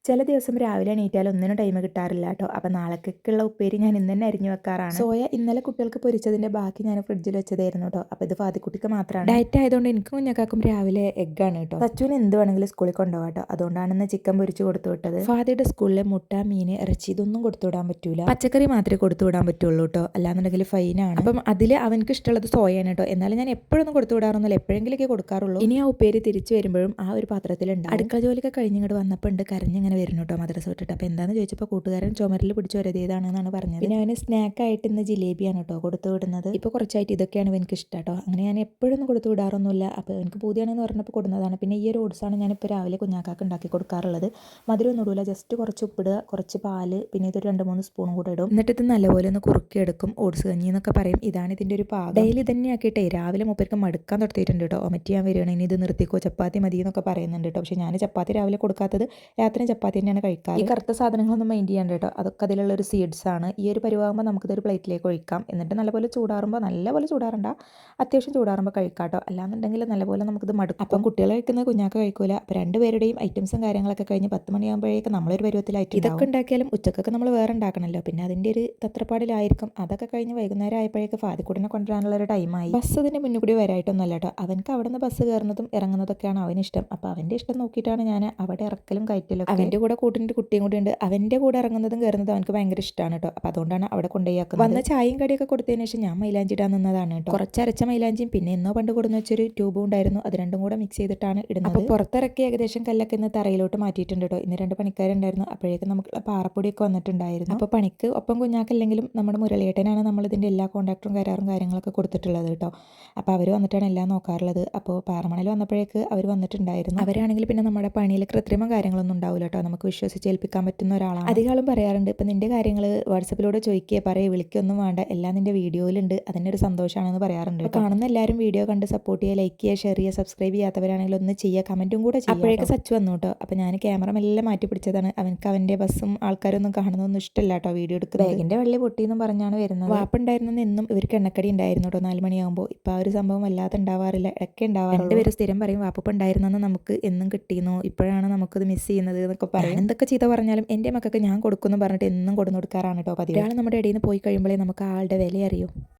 ചില ദിവസം രാവിലെ എണീറ്റാൽ ഒന്നിനും ടൈം കിട്ടാറില്ല കേട്ടോ. അപ്പോൾ നാളേക്കുള്ള ഉപ്പേരി ഞാൻ ഇന്ന് തന്നെ അരിഞ്ഞു വെക്കാറാണ്. സോയ ഇന്നലെ കുട്ടികൾക്ക് പൊരിച്ചതിൻ്റെ ബാക്കി ഞാൻ ഫ്രിഡ്ജിൽ വെച്ചതായിരുന്നു കേട്ടോ. അപ്പോൾ ഇത് ഫാദിക്കുട്ടിക്ക് മാത്രമാണ്. ഡയറ്റ് ആയതുകൊണ്ട് എനിക്കും കുഞ്ഞക്കാക്കും രാവിലെ എഗ്ഗാണ് കേട്ടോ. സച്ചുവിന് എന്ത് വേണമെങ്കിലും സ്കൂളിൽ കൊണ്ടുപോകാം കേട്ടോ. അതുകൊണ്ടാണ് ഇന്ന് ചിക്കൻ പൊരിച്ച് കൊടുത്തു വിട്ടത്. ഫാദിയുടെ സ്കൂളിൽ മുട്ട, മീൻ, ഇറച്ചി ഇതൊന്നും കൊടുത്തു വിടാൻ പറ്റൂല. പച്ചക്കറി മാത്രമേ കൊടുത്തു വിടാൻ പറ്റുള്ളൂ കേട്ടോ. അല്ലാന്നുണ്ടെങ്കിൽ ഫൈനാണ്. അപ്പം അതിൽ അവനക്ക് ഇഷ്ടമുള്ളത് സോയാണ് കേട്ടോ. എന്നാലും ഞാൻ എപ്പോഴൊന്നും കൊടുത്തു വിടാറൊന്നുമില്ല, എപ്പോഴെങ്കിലൊക്കെ കൊടുക്കാറുള്ളൂ. ഇനി ആ ഉപ്പേരി തിരിച്ചു വരുമ്പോഴും ആ ഒരു പാത്രത്തിലുണ്ട്. അടുക്കള ജോലിയൊക്കെ കഴിഞ്ഞിങ്ങോട്ട് വന്നപ്പോൾ ഉണ്ട് കരഞ്ഞിങ്ങനെ വരുന്നു കേട്ടോ മദ്രസ വിട്ടിട്ട്. അപ്പോൾ എന്താണെന്ന് ചോദിച്ചപ്പോൾ കൂട്ടുകാരൻ ചുമരിൽ പിടിച്ച് ഒരതിയതാണെന്നാണ് പറഞ്ഞത്. പിന്നെ അവന് സ്നാക്കായിട്ട് ഇന്ന് ജിലേബിയാണ് കേട്ടോ കൊടുത്തു വിടുന്നത്. ഇപ്പോൾ കുറച്ചായിട്ട് ഇതൊക്കെയാണ് എനിക്ക് ഇഷ്ടം കേട്ടോ. അങ്ങനെ ഞാൻ എപ്പോഴൊന്നും കൊടുത്തു വിടാറൊന്നുമില്ല. അപ്പോൾ എനിക്ക് പൂതിയാണെന്ന് പറഞ്ഞപ്പോൾ കൊടുക്കുന്നതാണ്. പിന്നെ ഈ ഒരു ഓട്സാണ് ഞാനിപ്പോൾ രാവിലെ കുഞ്ഞാക്കാക്ക് ഉണ്ടാക്കി കൊടുക്കാറുള്ളത്. മധുരമൊന്നും ഇടില്ല, ജസ്റ്റ് കുറച്ച് ഉപ്പിടുക, കുറച്ച് പാല്, പിന്നെ ഇതൊരു 2-3 സ്പൂണും കൂടെ ഇടും. എന്നിട്ട് ഇത് നല്ലപോലെ ഒന്ന് കുറുക്കിയെടുക്കും. ഓട്സ് കഞ്ഞി എന്നൊക്കെ പറയും. ഇതാണ് ഇതിൻ്റെ ഒരു പാകം. ഡെയിലി തന്നെ ആക്കിയിട്ടേ രാവിലെ മൂപ്പർക്ക് മടുക്കാൻ തുടങ്ങിയിട്ടുണ്ട് കേട്ടോ. ഒമറ്റ് ചെയ്യാൻ വരികയാണ്, ഇനി ഇത് നിർത്തിക്കോ, ചപ്പാത്തി മതി എന്നൊക്കെ പറയുന്നുണ്ട് കേട്ടോ. പക്ഷേ ഞാൻ ചപ്പാത്തി രാവിലെ കൊടുക്കാത്തത് രാത്രി ചപ്പാത്തി തന്നെയാണ് കഴിക്കാറ്. ഈ കറുത്ത സാധനങ്ങളൊന്നും മൈൻഡ് ചെയ്യാണ്ട് കേട്ടോ. അതൊക്കെ അതിലുള്ള ഒരു സീഡ്സ് ആണ്. ഈ ഒരു പരിവാകുമ്പോൾ നമുക്കിതൊരു പ്ലേറ്റിലേക്ക് ഒഴിക്കാം. എന്നിട്ട് നല്ലപോലെ ചൂടാറുമ്പോൾ, നല്ലപോലെ ചൂടാറണ്ട, അത്യാവശ്യം ചൂടാറുമ്പോൾ കഴിക്കാം കേട്ടോ. അല്ലാന്നുണ്ടെങ്കിൽ നല്ലപോലെ നമുക്കിത് മടുക്കും. അപ്പം കുട്ടികൾ കഴിക്കുന്നത് കുഞ്ഞാക്ക് കഴിക്കൂല. അപ്പോൾ രണ്ടുപേരുടെയും ഐറ്റംസും കാര്യങ്ങളൊക്കെ കഴിഞ്ഞ് 10 മണിയാകുമ്പോഴേക്കും നമ്മളൊരു പരുവത്തിലായിട്ട് ഇതൊക്കെ ഉണ്ടാക്കിയാലും ഉച്ചക്കൊക്കെ നമ്മൾ വേറെ ഉണ്ടാക്കണമല്ലോ. പിന്നെ അതിൻ്റെ ഒരു തത്രപ്പാടിലായിരിക്കും. അതൊക്കെ കഴിഞ്ഞ് വൈകുന്നേരം ആയപ്പോഴേക്ക് ഫാദിക്കുട്ടിനെ കൊണ്ടുവരാനുള്ള ഒരു ടൈമായി. ബസ് അതിൻ്റെ മുന്നിൽ കൂടി വരായിട്ടൊന്നുമല്ല കേട്ടോ. അവനക്ക് അവിടെ നിന്ന് ബസ് കയറുന്നതും ഇറങ്ങുന്നതൊക്കെയാണ് അവനിഷ്ടം. അപ്പോൾ അവൻ്റെ ഇഷ്ടം നോക്കിയിട്ടാണ് ഞാൻ അവിടെ ഇറക്കലും കയറ്റലും. അവൻ്റെ കൂടെ കൂട്ടിൻ്റെ കുട്ടിയും കൂടി ഉണ്ട്. അവൻ്റെ കൂടെ ഇറങ്ങുന്നതും കയറുന്നതും അവനക്ക് ഭയങ്കര ഇഷ്ടമാണ് കേട്ടോ. അപ്പോൾ അതുകൊണ്ടാണ് അവിടെ കൊണ്ടുപോയാക്കുന്നത്. വന്ന ചായയും കടിയൊക്കെ കൊടുത്തതിന് ശേഷം ഞാൻ മൈലാഞ്ചി ഇടാൻ നിന്നതാണ് കേട്ടോ. കുറച്ച് അരച്ച മൈലാഞ്ചിയും പിന്നെ എന്നോ പണ്ട് കൊടുന്ന് വെച്ചൊരു ട്യൂബും ഉണ്ടായിരുന്നു. അത് രണ്ടും കൂടെ മിക്സ് ചെയ്തിട്ടാണ് ഇടുന്നത്. അപ്പോൾ പുറത്തിറക്കി ഏകദേശം കല്ലൊക്കെ ഇന്ന് തറയിലോട്ട് മാറ്റിയിട്ടുണ്ട് കേട്ടോ. ഇന്ന് 2 പണിക്കാരുണ്ടായിരുന്നു. അപ്പോഴേക്കും നമുക്ക് പാറപ്പൊടിയൊക്കെ വന്നിട്ടുണ്ടായിരുന്നു. അപ്പോൾ പണിക്ക് ഒപ്പം കുഞ്ഞാക്കല്ലെങ്കിലും നമ്മുടെ മുരളിയേട്ടനാണ് നമ്മളിതിൻ്റെ എല്ലാ കോൺട്രാക്ടറും കരാറും കാര്യങ്ങളൊക്കെ കൊടുത്തിട്ടുള്ളത് കേട്ടോ. അപ്പോൾ അവർ വന്നിട്ടാണ് എല്ലാം നോക്കാറുള്ളത്. അപ്പോൾ പാറമണൽ വന്നപ്പോഴേക്ക് അവർ വന്നിട്ടുണ്ടായിരുന്നു. അവരാണെങ്കിൽ പിന്നെ നമ്മുടെ പണിയിൽ കൃത്രിമ കാര്യങ്ങളൊന്നും ഉണ്ടാവില്ല കേട്ടോ. നമുക്ക് വിശ്വസിച്ച് ഏൽപ്പിക്കാൻ പറ്റുന്ന ഒരാളാണ്. അധികം പറയാറുണ്ട്, ഇപ്പം നിൻ്റെ കാര്യങ്ങൾ വാട്സപ്പിലൂടെ ചോദിക്കുക, പറയുക, വിളിക്കൊന്നും വേണ്ട, എല്ലാം നിൻ്റെ വീഡിയോയിലുണ്ട്, അതിൻ്റെ ഒരു സന്തോഷമാണെന്ന് പറയാറുണ്ട്. അപ്പോൾ കാണുന്ന എല്ലാവരും വീഡിയോ കണ്ട് സപ്പോർട്ട് ചെയ്യുക, ലൈക്ക് ചെയ്യുക, ഷെയർ ചെയ്യുക, സബ്സ്ക്രൈബ് ചെയ്യാത്തവരാണെങ്കിൽ ഒന്ന് ചെയ്യുക, കമൻറ്റും കൂടെ ചെയ്യുക. അപ്പോഴേക്ക് സച്ചു വന്നു കേട്ടോ. അപ്പോൾ ഞാൻ ക്യാമറ എല്ലാം മാറ്റി പിടിച്ചതാണ്. അവനക്ക് അവൻ്റെ ബസ്സും ആൾക്കാരൊന്നും കാണുന്നതൊന്നും ഇഷ്ടമല്ല കേട്ടോ വീഡിയോ എടുക്കുന്നത്. ബാഗിൻ്റെ വെള്ളി പൊട്ടിയെന്നും പറഞ്ഞാണ് വരുന്നത്. വാപ്പുണ്ടായിരുന്നെന്ന് എന്നും ഇവർക്ക് എണ്ണക്കടി ഉണ്ടായിരുന്നു കേട്ടോ 4 മണിയാകുമ്പോൾ. ഇപ്പോൾ ആ ഒരു സംഭവം വല്ലാതെ ഉണ്ടാവാറില്ല, ഇടയ്ക്ക് ഉണ്ടാവാറുണ്ട്. രണ്ടുപേരും സ്ഥിരം പറയും വാപ്പ ഉണ്ടായിരുന്നെന്ന് നമുക്ക് എന്നും കിട്ടിയെന്നോ, ഇപ്പോഴാണ് നമുക്കത് മിസ് ചെയ്യുന്നത് എന്നൊക്കെ പറയും. എന്തൊക്കെ ചീത്ത പറഞ്ഞാലും എൻ്റെ മക്കൾക്ക് ഞാൻ കൊടുക്കുമെന്ന് പറഞ്ഞിട്ട് എന്നും കൊടുന്നു കൊടുക്കാറാണ് കേട്ടോ പതിവ്. ഒരാൾ നമ്മുടെ ഇടയിൽ നിന്ന് പോയി കഴിയുമ്പോഴേ നമുക്ക് ആളുടെ വില അറിയൂ.